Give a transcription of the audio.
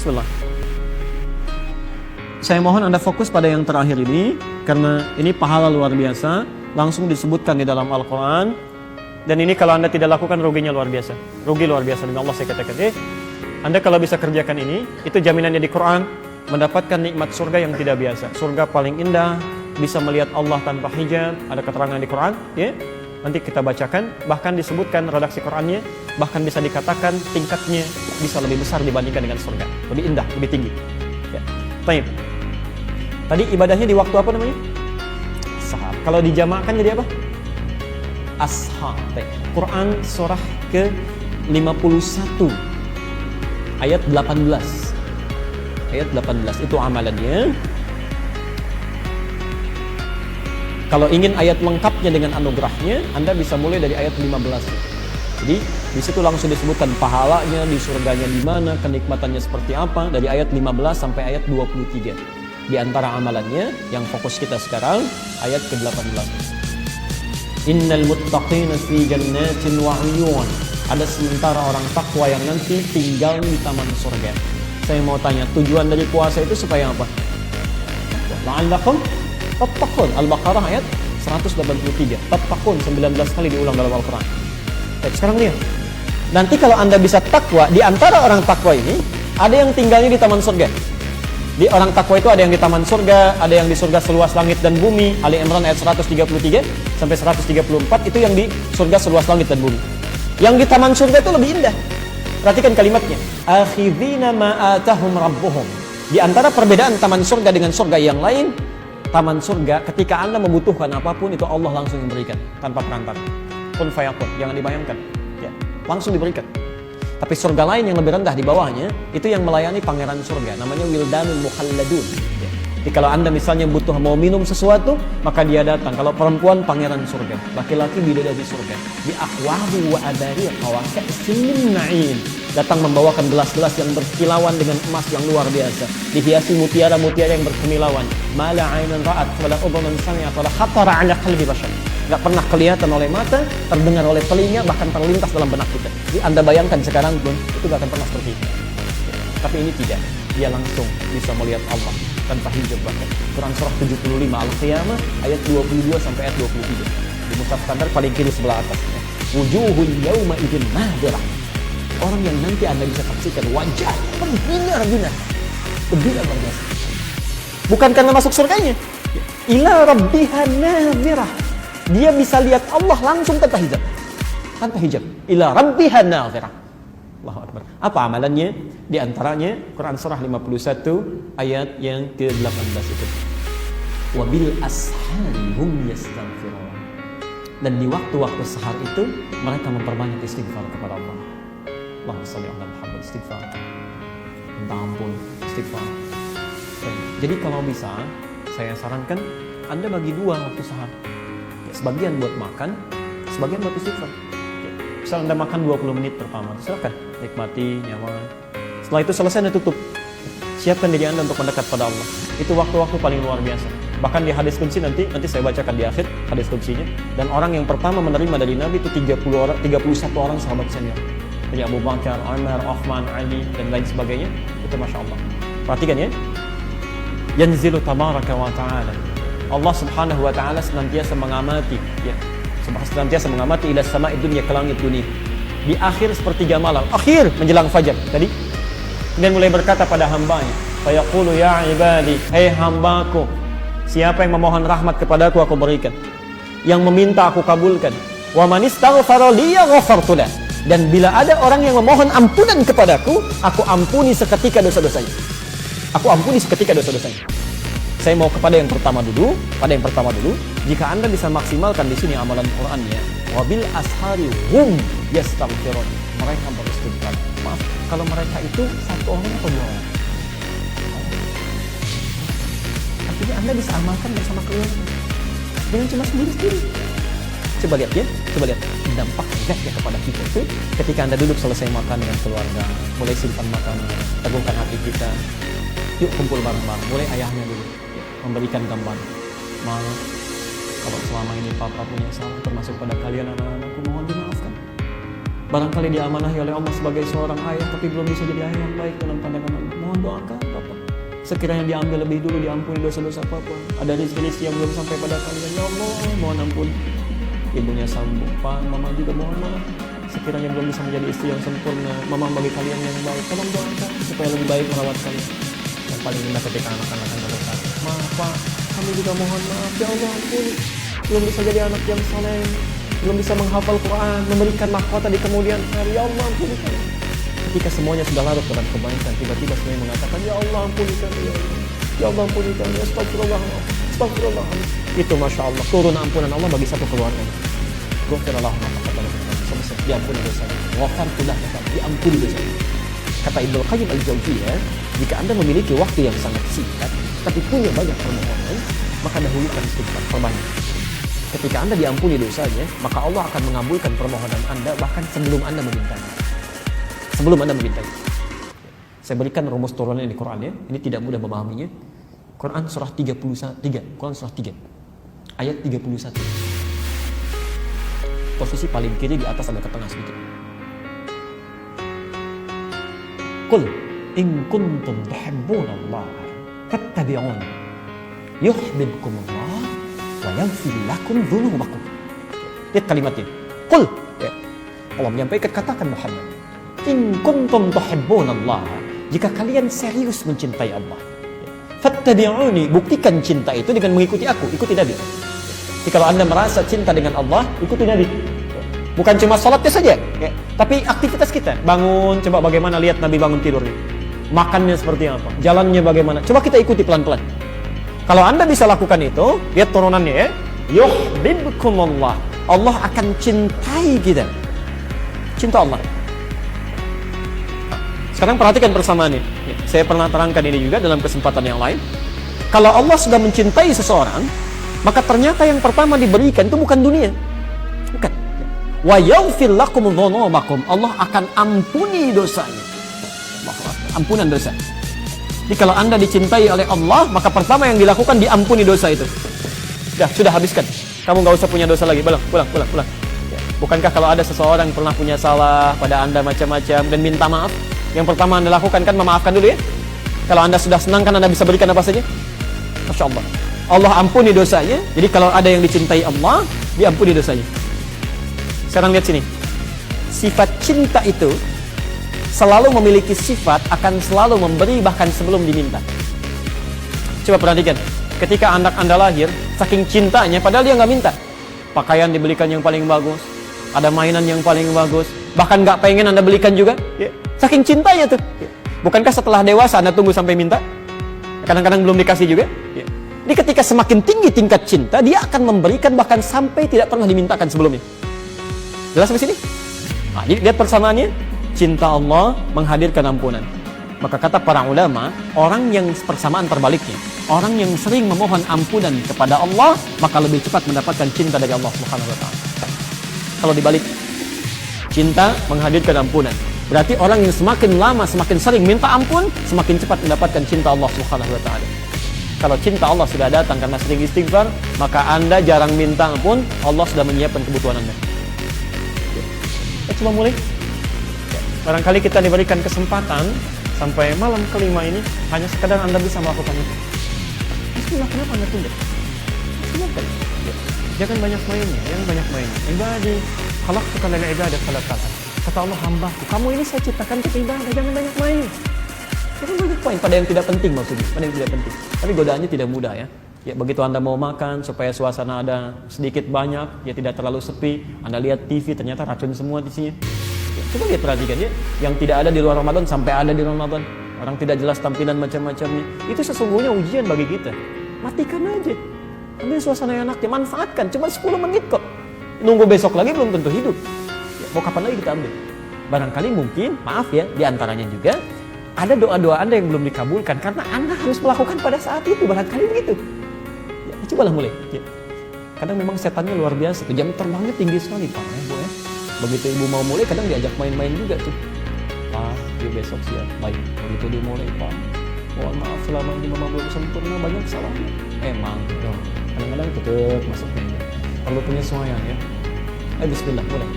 Bismillah. Saya mohon Anda fokus pada yang terakhir ini, karena ini pahala luar biasa, langsung disebutkan di dalam Al-Quran. Dan ini kalau Anda tidak lakukan, ruginya luar biasa. Rugi luar biasa, demi Allah saya katakan. Anda kalau bisa kerjakan ini, itu jaminannya di Quran, mendapatkan nikmat surga yang tidak biasa. Surga paling indah, bisa melihat Allah tanpa hijab, ada keterangan di Quran, ya. Nanti kita bacakan, bahkan disebutkan redaksi Qurannya, bahkan bisa dikatakan tingkatnya bisa lebih besar dibandingkan dengan surga. Lebih indah, lebih tinggi. Ya. Baik. Tadi ibadahnya di waktu apa namanya? Sahar. Kalau dijamakan jadi apa? Ashar. Quran surah ke-51 ayat 18. Ayat 18 itu amalannya. Kalau ingin ayat lengkapnya dengan anugerahnya, Anda bisa mulai dari ayat 15. Jadi di situ langsung disebutkan pahalanya, di surganya di mana, kenikmatannya seperti apa, dari ayat 15 sampai ayat 23. Di antara amalannya yang fokus kita sekarang ayat ke-18. Innal muttaqina fi jannatin wa 'uyun. Ada sementara orang takwa yang nanti tinggal di taman surga. Saya mau tanya, tujuan dari puasa itu supaya apa? La'allakum tattaqun. Al-Baqarah ayat 183. Tattaqun 19 kali diulang dalam Al-Quran. Baik, sekarang lihat. Nanti kalau Anda bisa takwa, di antara orang takwa ini ada yang tinggalnya di taman surga. Di orang takwa itu ada yang di taman surga, ada yang di surga seluas langit dan bumi. Ali Imran ayat 133 sampai 134 itu yang di surga seluas langit dan bumi. Yang di taman surga itu lebih indah. Perhatikan kalimatnya. Akhidhina ma atahum rabbuhum. Di antara perbedaan taman surga dengan surga yang lain, taman surga ketika Anda membutuhkan apapun itu Allah langsung memberikan tanpa perantara. Kun fayakun, jangan dibayangkan. Ya, langsung diberikan. Tapi surga lain yang lebih rendah di bawahnya itu yang melayani pangeran surga, namanya Wildanul Mukhalladun. Ya. Jadi kalau Anda misalnya butuh mau minum sesuatu, maka dia datang. Kalau perempuan, pangeran surga, laki-laki bidadari surga. Bi aqwabi wa adari qawaka min na'im. Datang membawakan gelas-gelas yang berkilauan dengan emas yang luar biasa, dihiasi mutiara-mutiara yang berkemilauan. Mala 'ainan ra'at wala udhunun sami'at wala khatara 'ala qalbi bashar. Gak pernah kelihatan oleh mata, terdengar oleh telinga, bahkan terlintas dalam benak kita. Jadi Anda bayangkan sekarang pun, itu gak akan pernah seperti itu. Tapi ini tidak. Dia langsung bisa melihat Allah tanpa hijab bahkan. Quran surah 75 Al-Qiyamah ayat 22 sampai ayat 23. Di mushaf standar paling kiri sebelah atas. Wujuhun yawma idzin nadirah. Orang yang nanti Anda bisa saksikan wajah berbinar-binar. Berbinar berbiasa. Bukan karena masuk surganya. Ila rabbiha nadirah. Dia bisa lihat Allah langsung tanpa hijab. Tanpa hijab. Ila rabbiha nadirah. Allahu Akbar. Apa amalannya? Di antaranya Quran surah 51 ayat yang ke-18 itu. Wabil ashari hum yastaghfirun. Dan di waktu-waktu sahar itu mereka memperbanyak istighfar kepada Allah. Allahumma shalli ala Muhammad, istighfar. Minta ampun, istighfar. Jadi kalau bisa, saya sarankan Anda bagi dua waktu sahar. Sebagian buat makan, sebagian buat istighfar. Misal Anda makan 20 menit pertama, silakan nikmati, nyaman. Setelah itu selesai Anda tutup. Siapkan diri Anda untuk mendekat pada Allah. Itu waktu-waktu paling luar biasa. Bahkan di hadis qudsi nanti saya bacakan di akhir hadis qudsinya. Dan orang yang pertama menerima dari Nabi itu 31 orang sahabat senior. Dari Abu Bakar, Umar, Uthman, Ali dan lain sebagainya. Itu Masya Allah. Perhatikan ya. Yanzilu tabaraka wa ta'ala. Allah subhanahu wa ta'ala senantiasa mengamati ya, senantiasa mengamati ila sama'i dunia, ke langit dunia di akhir sepertiga malam, akhir menjelang fajar tadi, dan mulai berkata pada hambanya, fayaqulu ya ibadi, hai hambaku, siapa yang memohon rahmat kepadaku aku berikan, yang meminta aku kabulkan, wa man istaghfara li ghafartu lah, dan bila ada orang yang memohon ampunan kepadaku, aku ampuni seketika dosa-dosanya. Aku ampuni seketika dosa-dosanya. Saya mau kepada yang pertama dulu, jika Anda bisa maksimalkan di sini amalan Qur'annya, wabil ashari hum yastaghfirun. Mereka beristighfar. Maaf, kalau mereka itu satu orang atau dua orang? Artinya Anda bisa amalkan bersama keluarga. Dengan cuma sendiri-sendiri. Coba lihat ya, dampak efeknya kepada kita itu ketika Anda duduk selesai makan dengan keluarga, mulai simpan makanan, teguhkan hati kita. Yuk kumpul bareng-bareng, mulai ayahnya dulu. Memberikan gambar, maaf kalau selama ini papa punya salah termasuk pada kalian anak-anakku, mohon dimaafkan. Barangkali diamanahi oleh Allah sebagai seorang ayah, tapi belum bisa jadi ayah yang baik dalam pandangan Allah. Mohon doakan Bapak. Sekiranya diambil lebih dulu, diampuni dosa-dosa Bapak. Ada rezeki yang belum sampai pada kalian. Ya Allah, mohon ampun. Ibunya sambung, Pak, Mama juga mohon maaf. Sekiranya belum bisa menjadi istri yang sempurna, Mama bagi kalian yang baik. Tolong doakan supaya lebih baik merawat kalian. Yang paling indah ketika anak-anak akan besar. Maaf Pak, kami juga mohon maaf. Ya Allah ampun, belum bisa jadi anak yang saleh, belum bisa menghafal Quran, memberikan mahkota di kemudian hari. Ya Allah ampuni kami. Ketika semuanya sudah larut dalam kebaikan, tiba-tiba semuanya mengatakan, Ya Allah ampuni kami, ya Allah. Ya Allah ampuni kami, astagfirullah. Astagfirullah. Itu Masya Allah, turun ampunan Allah bagi satu keluarga. Ghufirallahu ma taqaddama min dhanbi, diampuni dosa. Ghafartu laka, diampuni dosa. Kata Ibnu Qayyim al-Jauziyah, jika Anda memiliki waktu yang sangat singkat tapi punya banyak permohonan, maka dahulukan istighfar, perbanyak. Ketika Anda diampuni dosanya, maka Allah akan mengabulkan permohonan Anda bahkan sebelum Anda memintanya. Sebelum Anda memintanya. Saya berikan rumus turunannya di Quran ya. Ini tidak mudah memahaminya. Quran surah 33, Quran surah 3 ayat 31. Posisi paling kiri di atas, agak ke tengah sedikit. Qul in kuntum tuhibbunallah fattabi'uni yuhibbukumullah wa yaghfir lakum dzunubakum. Lihat kalimatnya. Qul, ya. Allah menyampaikan, katakan Muhammad, in kuntum tuhibbunallah, jika kalian serius mencintai Allah, fattabi'uni, buktikan cinta itu dengan mengikuti aku, ikuti Nabi. Jadi kalau Anda merasa cinta dengan Allah, ikuti Nabi. Bukan cuma sholatnya saja, ya, tapi aktivitas kita. Bangun, coba bagaimana lihat Nabi bangun tidurnya. Makannya seperti apa, jalannya bagaimana. Coba kita ikuti pelan-pelan. Kalau Anda bisa lakukan itu, lihat turunannya ya. Yuhibbukumullah, Allah akan cintai kita. Cinta Allah. Sekarang perhatikan persamaan ini. Saya pernah terangkan ini juga dalam kesempatan yang lain. Kalau Allah sudah mencintai seseorang, maka ternyata yang pertama diberikan itu bukan dunia. Bukan. Wa yaghfir lakum dzunubakum, Allah akan ampuni dosanya. Ampunan dosa. Jadi kalau Anda dicintai oleh Allah, maka pertama yang dilakukan diampuni dosa itu. Sudah habiskan. Kamu nggak usah punya dosa lagi. Pulang. Bukankah kalau ada seseorang pernah punya salah pada Anda macam-macam dan minta maaf, yang pertama Anda lakukan kan memaafkan dulu ya. Kalau Anda sudah senang kan Anda bisa berikan apa saja. Masya Allah, Allah ampuni dosanya. Jadi kalau ada yang dicintai Allah, diampuni dosanya. Sekarang lihat sini. Sifat cinta itu selalu memiliki sifat akan selalu memberi bahkan sebelum diminta. Coba perhatikan, ketika anak Anda lahir, saking cintanya padahal dia nggak minta. Pakaian dibelikan yang paling bagus, ada mainan yang paling bagus, bahkan nggak pengen Anda belikan juga, ya. Saking cintanya tuh. Ya. Bukankah setelah dewasa Anda tunggu sampai minta? Kadang-kadang belum dikasih juga. Ya. Jadi ketika semakin tinggi tingkat cinta, dia akan memberikan bahkan sampai tidak pernah dimintakan sebelumnya. Jelas sampai sini? Nah, jadi lihat persamaannya. Cinta Allah menghadirkan ampunan. Maka kata para ulama, orang yang persamaan terbaliknya, orang yang sering memohon ampunan kepada Allah, maka lebih cepat mendapatkan cinta dari Allah Subhanahu wa taala. Kalau dibalik, cinta menghadirkan ampunan. Berarti orang yang semakin lama, semakin sering minta ampun, semakin cepat mendapatkan cinta Allah Subhanahu wa taala. Kalau cinta Allah sudah datang karena sering istighfar, maka Anda jarang minta ampun, Allah sudah menyiapkan kebutuhan Anda. Coba mulai. Barangkali kita diberikan kesempatan sampai malam kelima ini hanya sekadar Anda bisa melakukan itu. Bismillah, kenapa Anda tunda? Silakan. Jangan banyak mainnya, Ibadi, khalaqtuka lil ibadah khalaqtaka. Kata Allah, hambaku, kamu ini saya ciptakan untuk ibadah, jangan banyak main. Jangan banyak main pada yang tidak penting maksudnya, pada yang tidak penting. Tapi godaannya tidak mudah ya. Ya begitu Anda mau makan supaya suasana ada sedikit banyak, ya tidak terlalu sepi. Anda lihat TV ternyata racun semua di sini. Coba lihat, perhatikan ya, yang tidak ada di luar Ramadan sampai ada di Ramadan. Orang tidak jelas tampilan macam-macamnya. Itu sesungguhnya ujian bagi kita. Matikan aja. Ambil suasana yang enaknya, manfaatkan. Cuma 10 menit kok. Nunggu besok lagi belum tentu hidup. Ya, mau kapan lagi kita ambil? Barangkali mungkin, maaf ya, diantaranya juga ada doa-doa Anda yang belum dikabulkan karena Anda harus melakukan pada saat itu. Barangkali begitu. Ya, cobalah mulai. Ya. Kadang memang setannya luar biasa. Jam terbangnya tinggi sekali, Pak. Ya, Bu, ya. Begitu ibu mau mulai, kadang diajak main-main juga tuh. Pak, yuk besok siap. Baik, begitu dia mulai, Pak, mohon maaf selama ini mama belum sempurna, banyak salahnya. Emang, dong. Kadang-kadang tetap masuknya. Perlu penyesuaian ya. Bismillah, mulai.